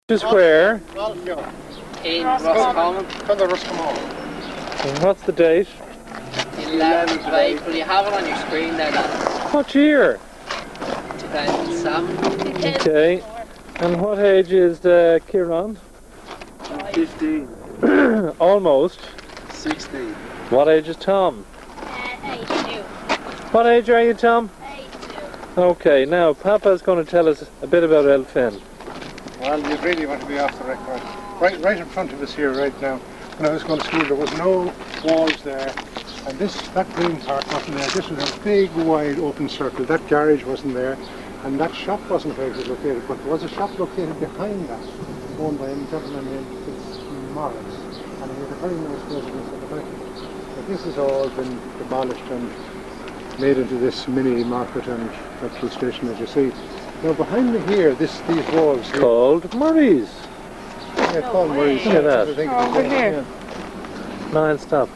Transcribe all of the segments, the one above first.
Just where? In Roscommon. From the Roscommon. And what's the date? 11th of April. You have it on your screen there, lad. What year? 2007. Okay. And what age is Kieran? 15. Almost. 16. What age is Tom? 82. What age are you, Tom? 82. Okay, now Papa's going to tell us a bit about Elfin. Well, you really want to be off the record. Right in front of us here right now. When I was going to school, there was no walls there. And that green part wasn't there. This was a big, wide, open circle. That garage wasn't there. And that shop wasn't where it was located. But there was a shop located behind that, owned by a gentleman named Fitzmaurice. And he had a very nice residence at the back of it. But this has all been demolished and made into this mini market and petrol station, as you see. Now behind me here, these walls here, Called Murray's. yeah, called Murray's. Look at that. I think Over it's- here. No, and stop.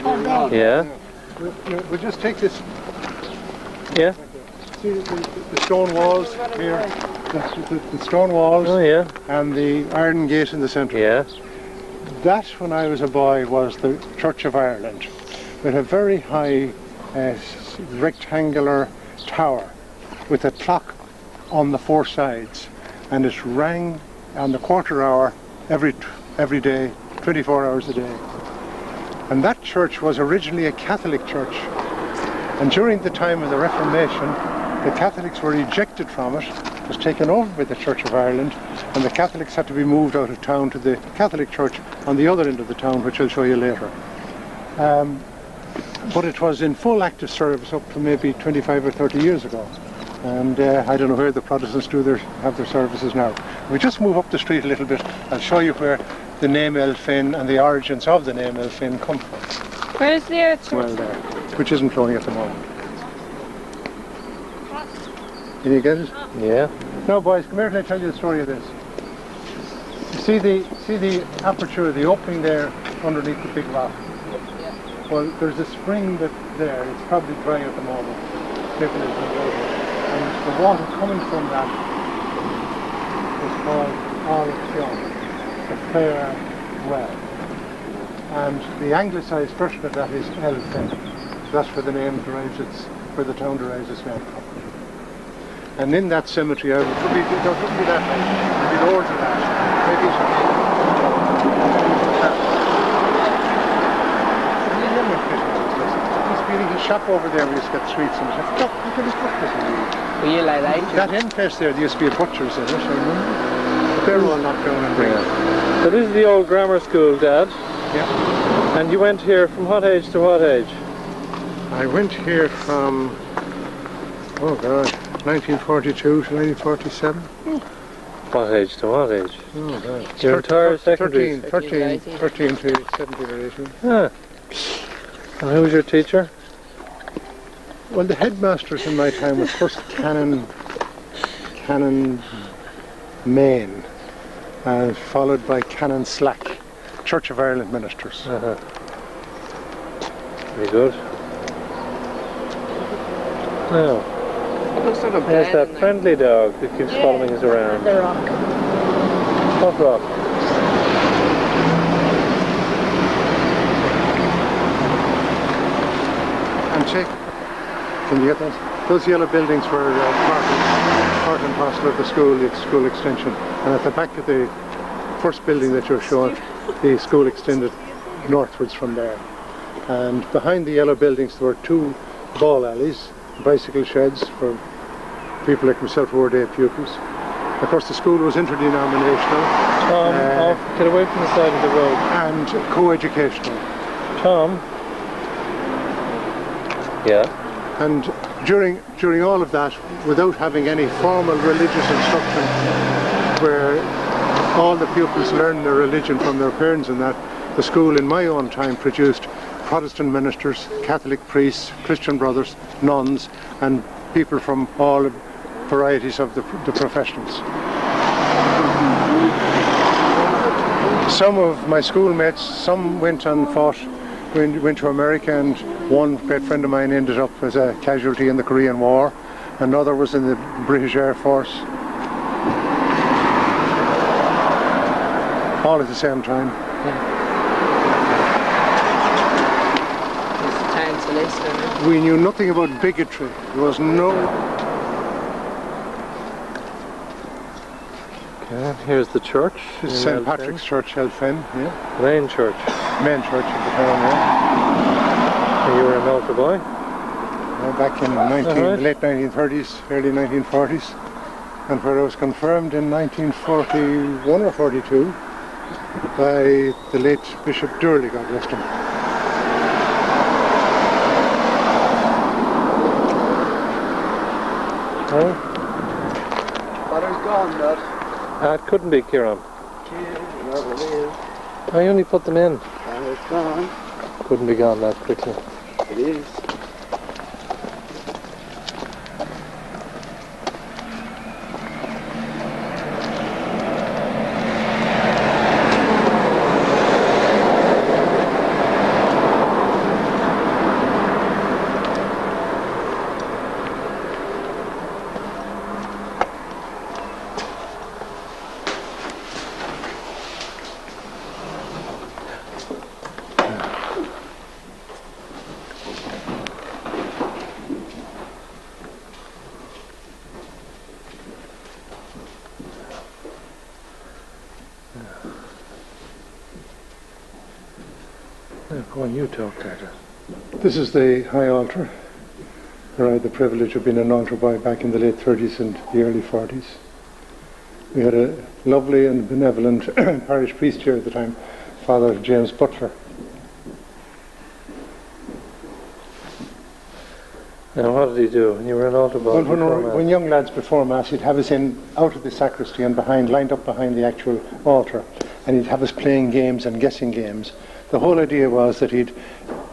Oh, Yeah. We'll just take this. Yeah. See the stone walls here, the stone walls, Oh, yeah. and the iron gate in the centre. Yeah. That, when I was a boy, was the Church of Ireland, with a very high rectangular tower with a clock on the four sides, and it rang on the quarter hour every day, 24 hours a day. And that church was originally a Catholic church, and during the time of the Reformation, the Catholics were ejected from it. It was taken over by the Church of Ireland, and the Catholics had to be moved out of town to the Catholic church on the other end of the town, which I'll show you later. But it was in full active service up to maybe 25 or 30 years ago. And I don't know where the Protestants have their services now. If we just move up the street a little bit, I'll show you where the name Elfin and the origins of the name Elfin come from. Where's the other church? Well, there, which isn't flowing at the moment. Can you get it? Yeah. Now, boys, come here and I'll tell you the story of this. You see the aperture, the opening there underneath the big rock? Well, there's a spring there. It's probably dry at the moment. Maybe there's no water. And the water coming from that is called Orchion, the fair well. And the anglicised version of that is Elfin. That's where the name derives where the town derives its name from. And in that cemetery, there wouldn't be that many. There'd be loads of that. Maybe a shop over there, we used to get sweets and stuff. Look at this butcher's. Were you like that? That end place there used to be a butcher's in it, I remember. But they're all knocked down and bring. So this is the old grammar school, Dad. Yeah. And you went here from what age to what age? I went here from, oh God, 1942 to 1947. What age to what age? Oh God. Your entire secondary? 13 to 17 or 18. Ah. And who was your teacher? Well, the headmasters in my time was first Canon Main, followed by Canon Slack, Church of Ireland ministers. Very good. Now, Looks like a there's bed that friendly dog that keeps following us around. The rock. What rock? And check, can you get that? Those yellow buildings were part and parcel of the school extension. And at the back of the first building that you're showing, the school extended northwards from there. And behind the yellow buildings there were two ball alleys, bicycle sheds for people like myself who were day pupils. Of course the school was interdenominational. Tom, off, get away from the side of the road. And co-educational. Tom? Yeah? And during all of that, without having any formal religious instruction, where all the pupils learned their religion from their parents and that, the school in my own time produced Protestant ministers, Catholic priests, Christian brothers, nuns, and people from all varieties of the professions. Some of my schoolmates, some went and fought, went to America, and one great friend of mine ended up as a casualty in the Korean War. Another was in the British Air Force. all at the same time. It's town solicitor. We knew nothing about bigotry. There was no... Okay, here's the church. This is in St. Elfen. Patrick's Church, Elfen, yeah. Main church. Main church of the town, yeah. And you were an altar boy? Back in the late 1930s, early 1940s. And where I was confirmed in 1941 or 42 by the late Bishop Durley, God rest him. Huh? Father's gone, Dad. It couldn't be Kieran. Wherever it is. I only put them in. And it's gone. Couldn't be gone that quickly. It is. Go on, you talk, Carter. This is the high altar, where I had the privilege of being an altar boy back in the late 30s and the early 40s. We had a lovely and benevolent parish priest here at the time, Father James Butler. Now, what did he do? You were an altar boy. When young lads before Mass, he'd have us in out of the sacristy and lined up behind the actual altar, and he'd have us playing games and guessing games. The whole idea was that he'd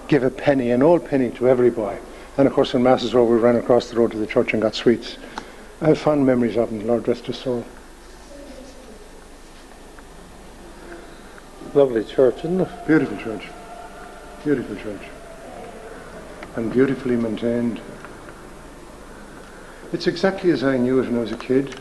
give a penny, an old penny, to every boy. And of course, when Mass was over, we ran across the road to the church and got sweets. I have fond memories of him, Lord rest his soul. Lovely church, isn't it? Beautiful church. Beautiful church. And beautifully maintained. It's exactly as I knew it when I was a kid.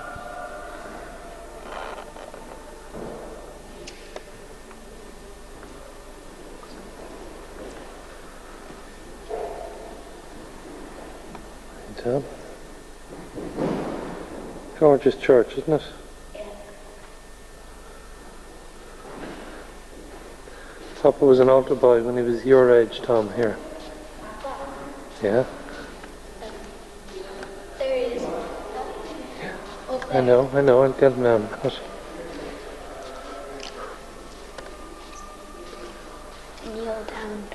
Gorgeous church, isn't it? Papa was an altar boy when he was your age, Tom, here. Yeah? There is. I know, I'll get him down. Kneel down.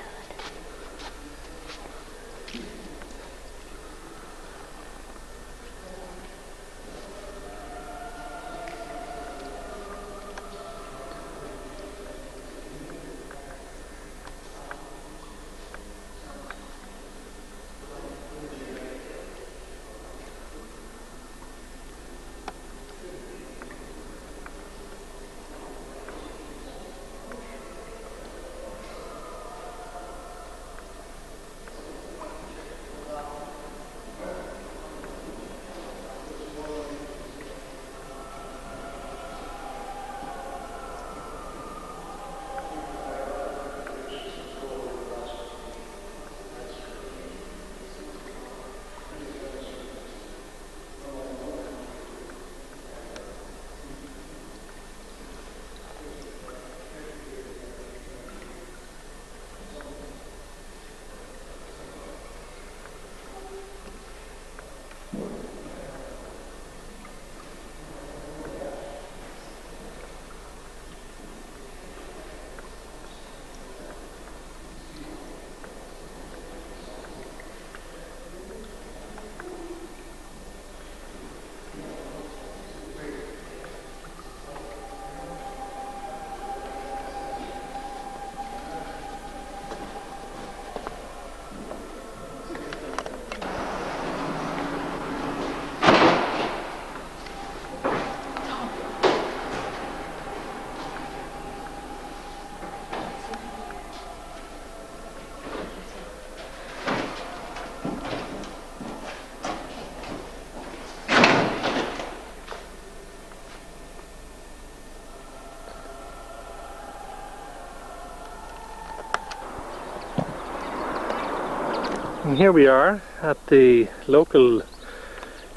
And here we are at the local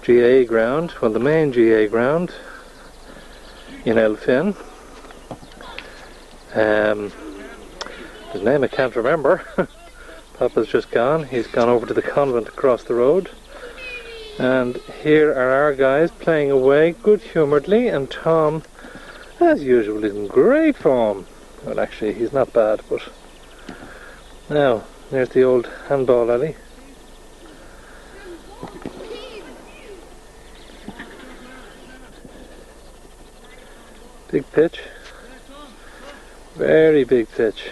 GA ground, well the main GA ground in Elphin. His name I can't remember. Papa's just gone. He's gone over to the convent across the road. And here are our guys playing away good-humouredly, and Tom, as usual, is in great form. Well, actually, he's not bad, but... Now, there's the old handball alley. Big pitch. Very big pitch.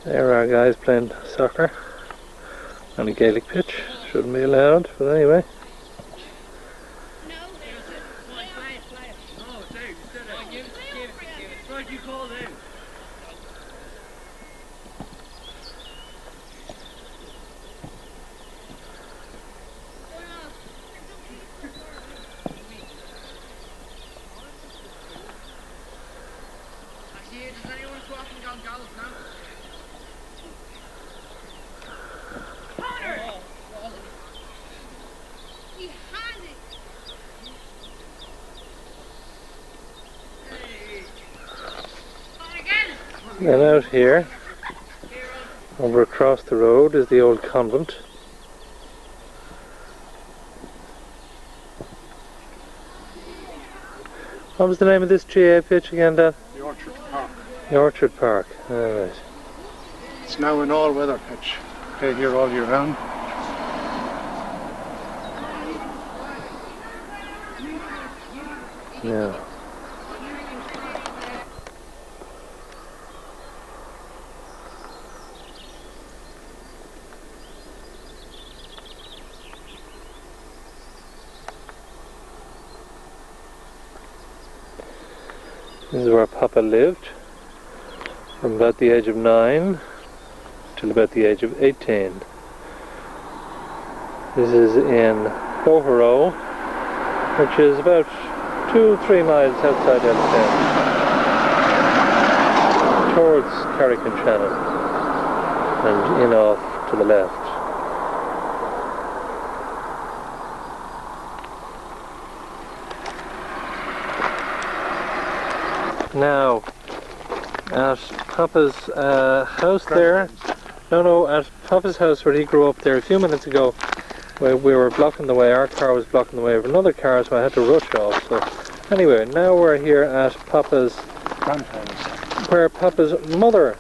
There are our guys playing soccer on a Gaelic pitch. Shouldn't be allowed, but anyway. And out here, over across the road, is the old convent. What was the name of this GA pitch again, Dad? The Orchard Park. The Orchard Park, alright. It's now an all-weather pitch. Play here all year round. Yeah. This is where Papa lived from about the age of 9 till about the age of 18. This is in Bohero, which is about 2-3 miles outside Elphin, towards Carrick-on-Shannon, and in off to the left. Now, at Papa's house there, at Papa's house where he grew up there a few minutes ago, we were blocking the way, our car was blocking the way of another car, so I had to rush off. So anyway, now we're here at Papa's grandparents, where Papa's mother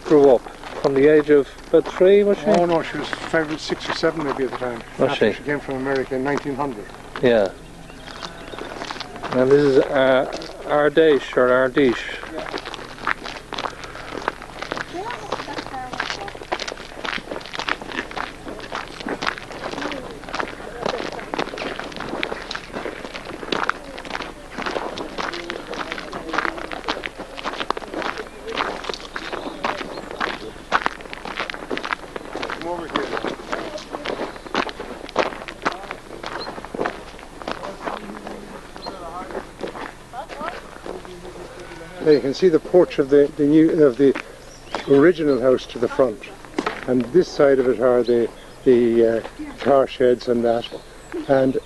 grew up from the age of about 3, was she? Oh no, she was 5, 6 or 7 maybe at the time. Was after she? She came from America in 1900. Yeah. And this is Ardèche or Ardèche. Come over here. There you can see the porch of the original house to the front, and this side of it are the car sheds and that, and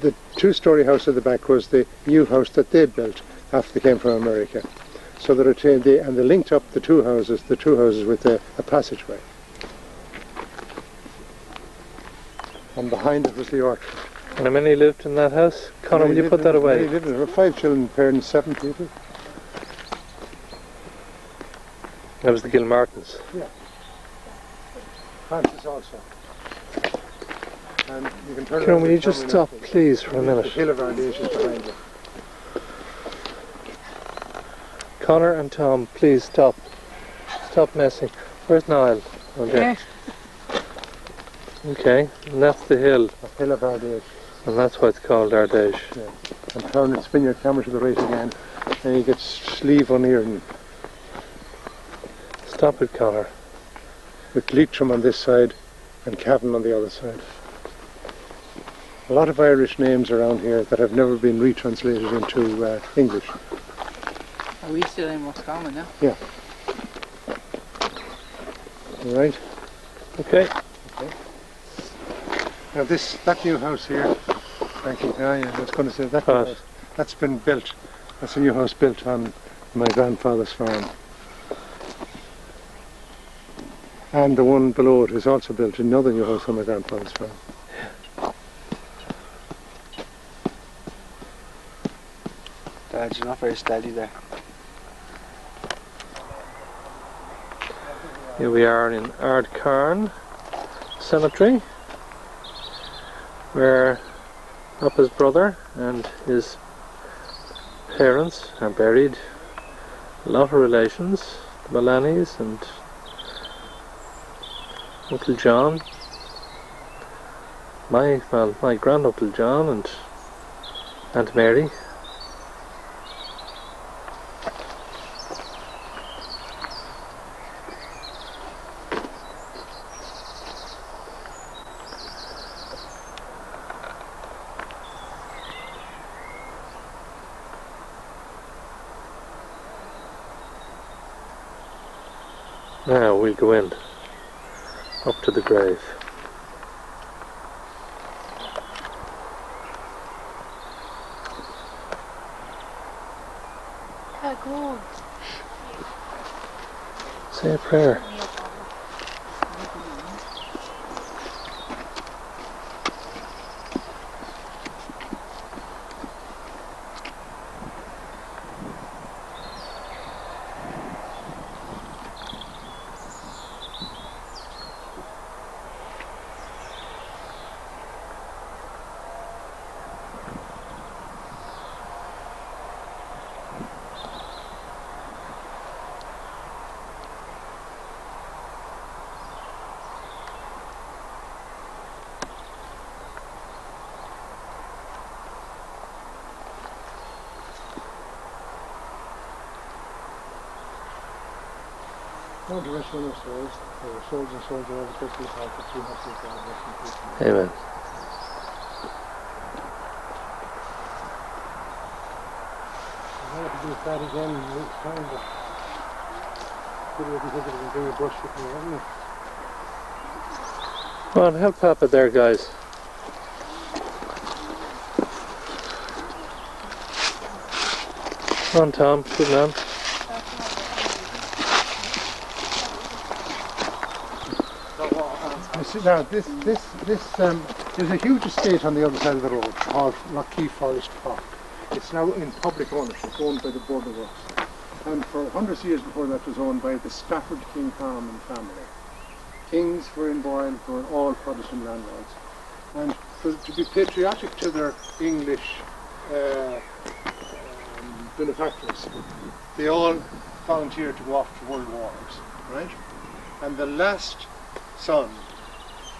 the 2-story house at the back was the new house that they built after they came from America. So that they linked up the two houses with a passageway, and behind it was the orchard. And how many lived in that house? Connor, will you put that away? There were 5 children, parents, 7 people. That was the Gilmartins. Yeah. Francis also. And you can turn Kieran, will you just stop, please, for a minute? The hill of Ardèche is behind you. Connor and Tom, please stop. Stop messing. Where's Niall? Okay. Okay, and that's the hill. The hill of Ardèche. And that's why it's called Ardèche. Yeah. And turn and spin your camera to the right again, and you get Slieve on here, and stop it, Connor. With Leitrim on this side and Cavan on the other side. A lot of Irish names around here that have never been retranslated into English. Are we still in Roscommon now? Yeah. Right. Okay. Now that new house here, thank you. Yeah, I was going to say that new house, that's been built. That's a new house built on my grandfather's farm. And the one below it is also built, another new house on my grandfather's farm. Dad, you're not very steady there. Here we are in Ardcarn Cemetery, where Papa's brother and his parents are buried. A lot of relations, the Mullaneys and Uncle John, my granduncle John and Aunt Mary. Now we'll go in, up to the grave. Come on. Say a prayer. No, the rest of them are souls. They were souls and souls all across this house that you have to God rest in peace. Amen. I'll have to do that again next time, but good way to think of it and bring a brush with me, haven't you? Come on, help Papa there, guys. Come on, Tom. Good man. Now, there's a huge estate on the other side of the road called Rocky Forest Park. It's now in public ownership, owned by the Board of Works. And for hundreds of years before that was owned by the Stafford King Harmon family. Kings were in Boyle were all Protestant landlords. And to be patriotic to their English benefactors, they all volunteered to go off to world wars, right? And the last son,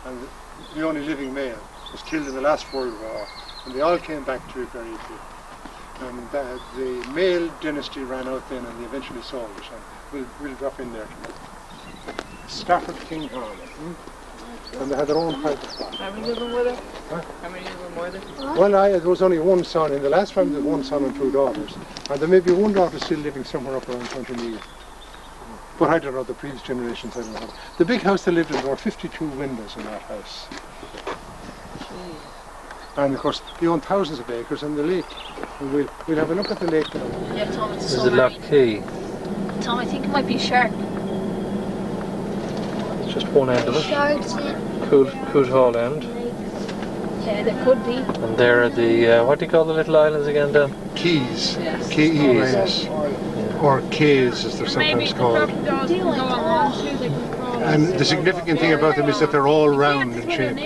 and the only living male, was killed in the last World War, and they all came back to it very few. And the male dynasty ran out then, and they eventually sold it. And we'll drop in there tonight. Stafford King Harmon, and they had their own private park. How many of them were there? Huh? How many of them were there? Well, there was only one son. In the last family, there was one son and two daughters, and there may be one daughter still living somewhere up around County Meath. But I don't know, the previous generations, I don't know. The big house they lived in, there were 52 windows in that house. And of course, they own thousands of acres and the lake. And we'll have a look at the lake now. Yeah, Tom, it's There's a lock key. Tom, I think it might be a shark. It's just one end of it. Sharks in. Coot Hall end. Yeah, there could be. And there are the, what do you call the little islands again, Dan? Keys. Yes. K-E-Y-S. Or K's as they're sometimes called. And the significant thing about them is that they're all round in shape.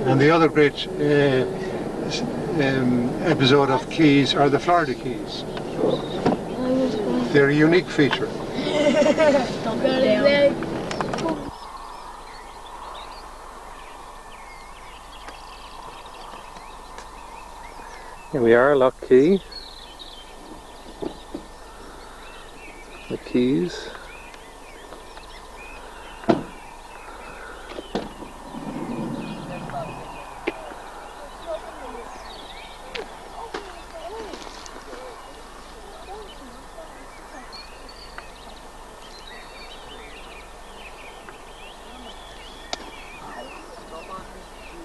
And the other great episode of Keys are the Florida Keys. They're a unique feature. Here we are, Lock Key. The keys.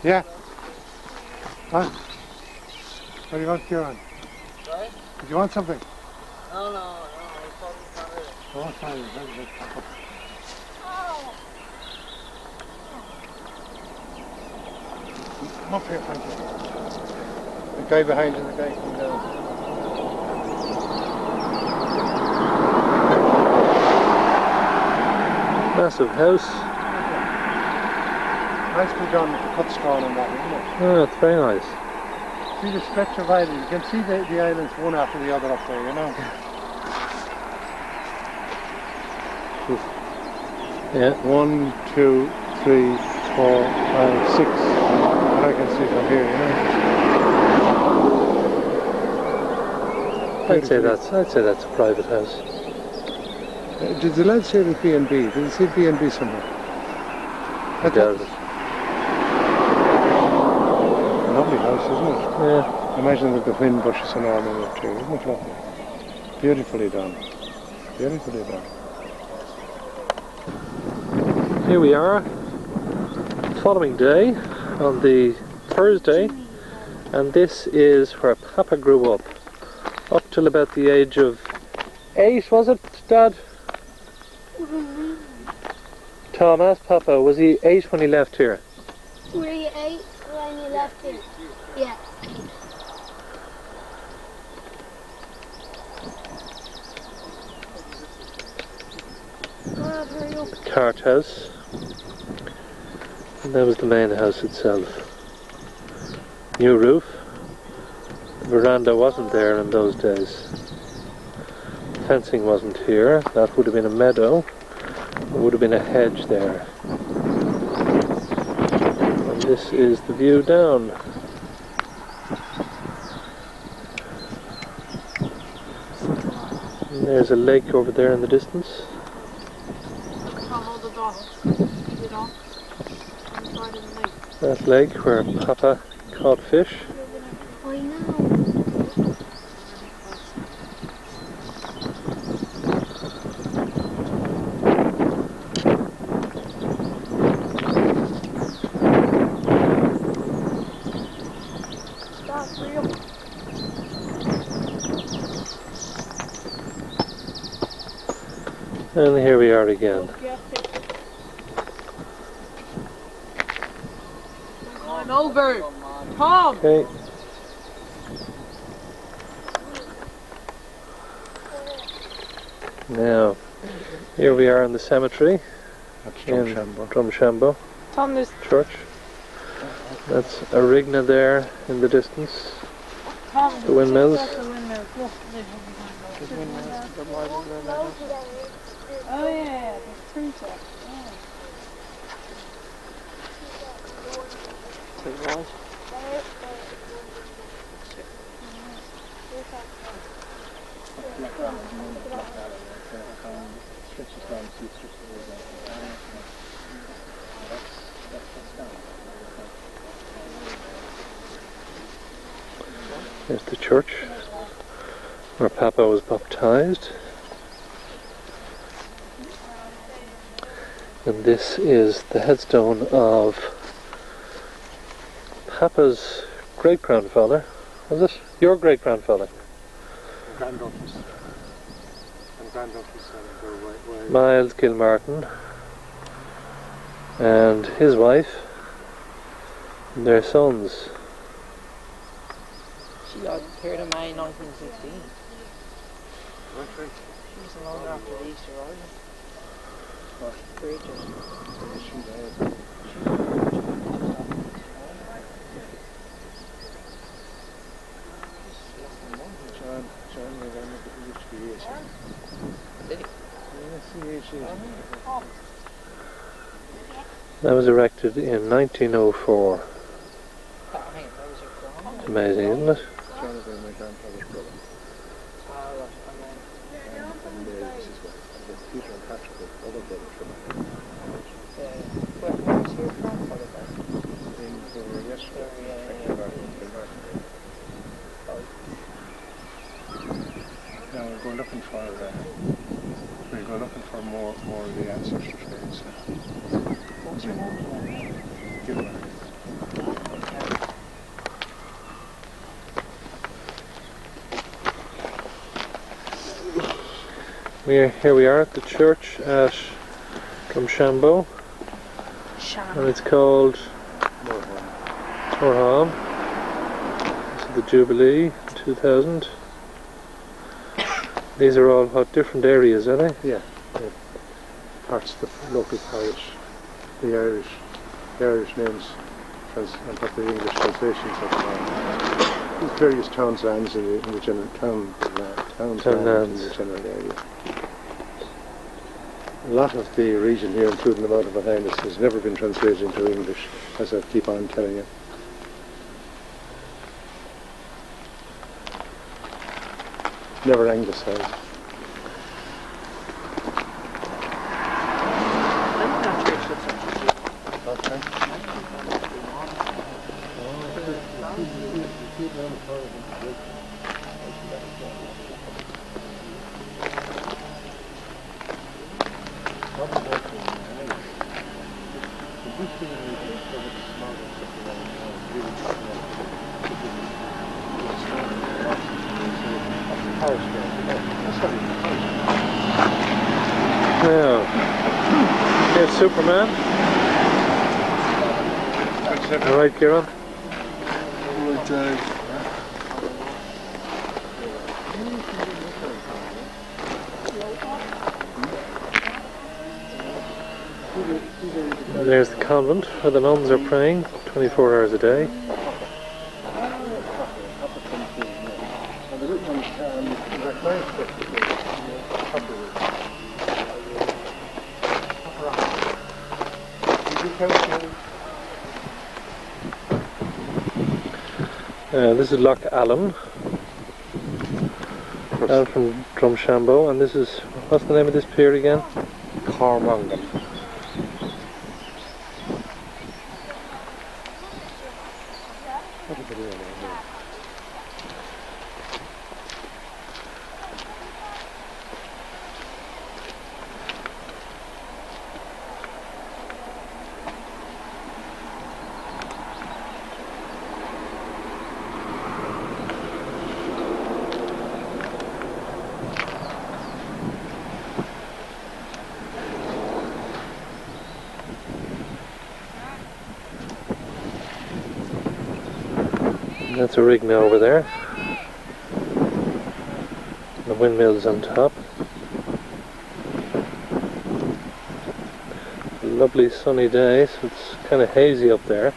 Yeah. Huh? What do you want, Kieran? Sorry? Did you want something? No, I probably can't really. Oh, it's fine. It's very big. Come up here, thank you. The guy behind you, the guy coming down. Massive house. Nicely done, cut stone and that, isn't it? Oh, it's very nice. See the stretch of island. You can see the islands one after the other up there, you know. Yeah. 1, 2, 3, 4, 5, 6. And I can see from here, you know. I'd say that's a private house. Did the lads say it was B&B? Did they say B&B somewhere? I doubt it. Lovely house, isn't it? Yeah. Imagine with the wind bushes and all in it too, isn't it lovely? Beautifully done. Beautifully done. Here we are, following day, on the Thursday, and this is where Papa grew up till about the age of 8, was it, Dad? Tom, ask Papa, was he 8 when he left here? Were you 8 when you left here? Yeah. Hurry up. Cart house, and that was the main house itself. New roof. The veranda wasn't there in those days. Fencing wasn't here. That would have been a meadow. There would have been a hedge there. And this is the view down. And there's a lake over there in the distance. That lake where Papa caught fish. I know. Stop, real. And here we are again. I'm over. Tom. Okay. Now, here we are in the cemetery in Drumshambo Tom, there's Church. That's Arigna there in the distance. Tom. The windmills. Oh yeah, there's 3 there. Oh. There's the church where Papa was baptized. And this is the headstone of Papa's great-grandfather. Was it? Your great-grandfather? Granduncles. And granduncles and Miles Gilmartin and his wife and their sons. She got here in May 1916. She was along after the Easter Rising. That was erected in 1904. It's amazing, isn't it? Now we're looking for more of the ancestors' graves. What's your name? Gilmartin. Here we are at the church at Drumshambo, and it's called Morham. This is the Jubilee 2000. These are all what, different areas, are they? Yeah. Parts of the local parish, the Irish names, and what the English translations of various towns lands in the general towns in the general area. A lot of the region here, including the mountain behind us, has never been translated into English, as I keep on telling you. Never anglicised. Now, here's Superman. Alright, Kieran. And there's the convent where the nuns are praying 24 hours a day. This is Loch Allen, down from Drumshambo, and this is, what's the name of this pier again? Cormangal. That's a rig mill over there. The windmill's on top. A lovely sunny day, so it's kind of hazy up there.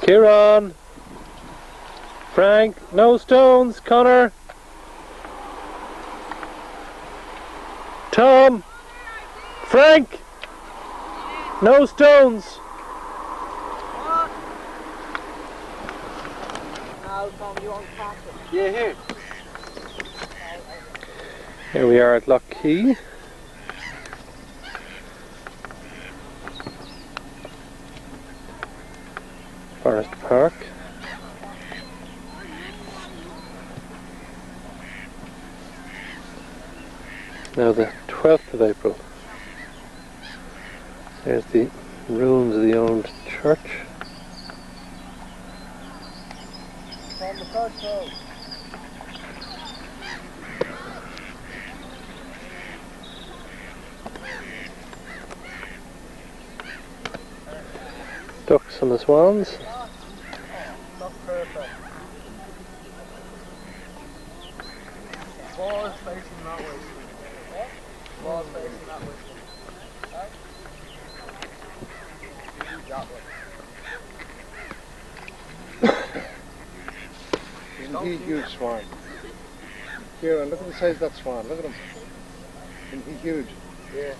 Kieran! Frank! No stones! Connor! Tom! Frank! No stones! What? No, Tom, you won't pass it. Yeah, here. Here we are at Loch Key. Forest Park. Now the 12th of April. There's the ruins of the old church. From the first row. Ducks and the swans. Not perfect. Ball facing that way. Ball facing that way. Right? That way. Isn't he a huge swan? Here, and look at the size of that swan. Look at him. Isn't he huge? Yeah.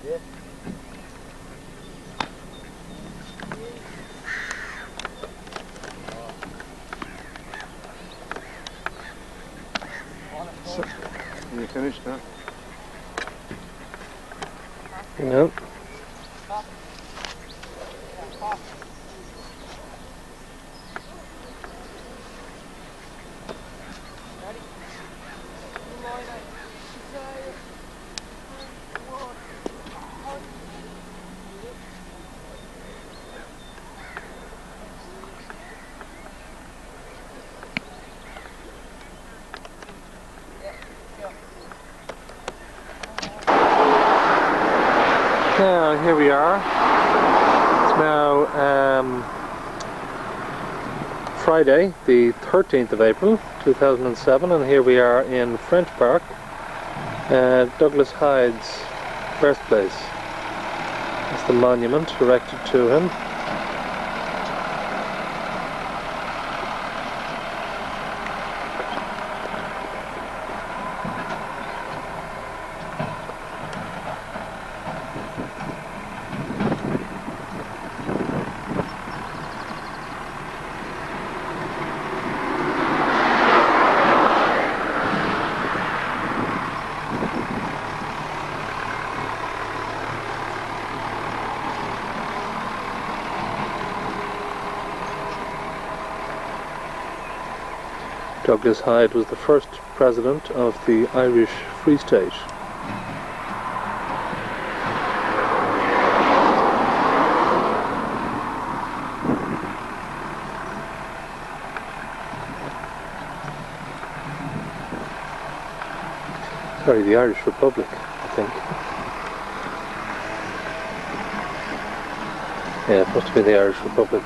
Yeah. So, are you finished now? No. Now here we are. It's now Friday the 13th of April 2007, and here we are in French Park, Douglas Hyde's birthplace. It's the monument erected to him. Douglas Hyde was the first president of the Irish Free State. Sorry, the Irish Republic, I think. Yeah, it must be the Irish Republic.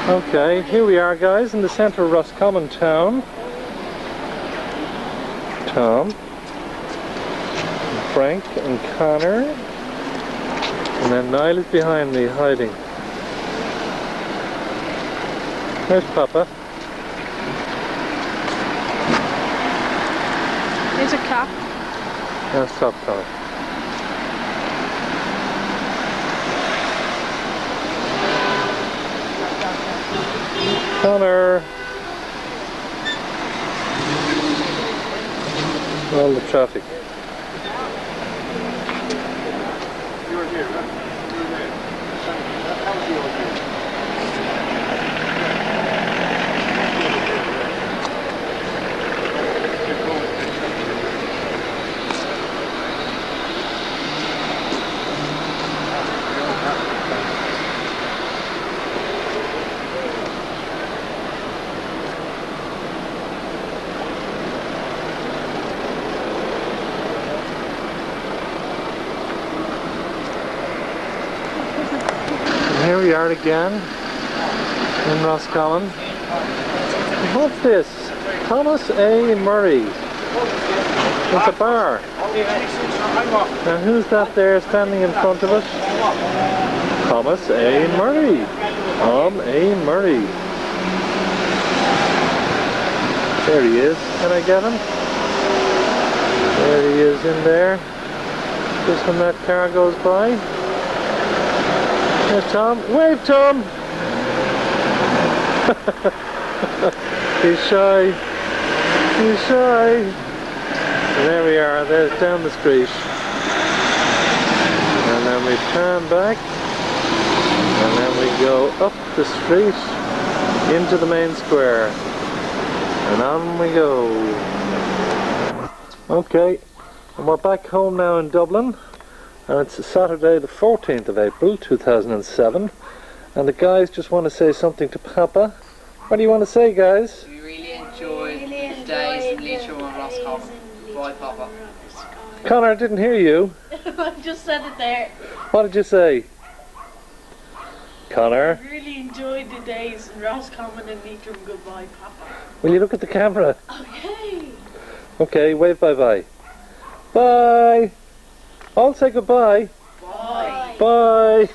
Okay, here we are, guys, in the centre of Roscommon town. Tom, Frank and Connor, and then Niall is behind me, hiding. There's Papa. There's a cap. That's Top Connor. Connor. All the traffic. You were here, huh? You were there. How was yours here? Here we are again in Roscommon. What's this? Thomas A. Murray. It's a bar. Now who's that there standing in front of us? Thomas A. Murray. Tom A. Murray. There he is. Can I get him? There he is in there. Just when that car goes by. There's Tom. Wave, Tom! He's shy. He's shy. And there we are. There's down the street. And then we turn back. And then we go up the street into the main square. And on we go. Okay. And we're back home now in Dublin. And it's Saturday the 14th of April 2007, and the guys just want to say something to Papa. What do you want to say, guys? We really Leitrim and Roscommon. Bye, Papa. Connor, I didn't hear you. I just said it there. What did you say? Connor, Really enjoyed the days in Roscommon and Leitrim. Goodbye, Papa. will you look at the camera? Okay. Okay, wave bye-bye. Bye! All say goodbye. Bye. Bye!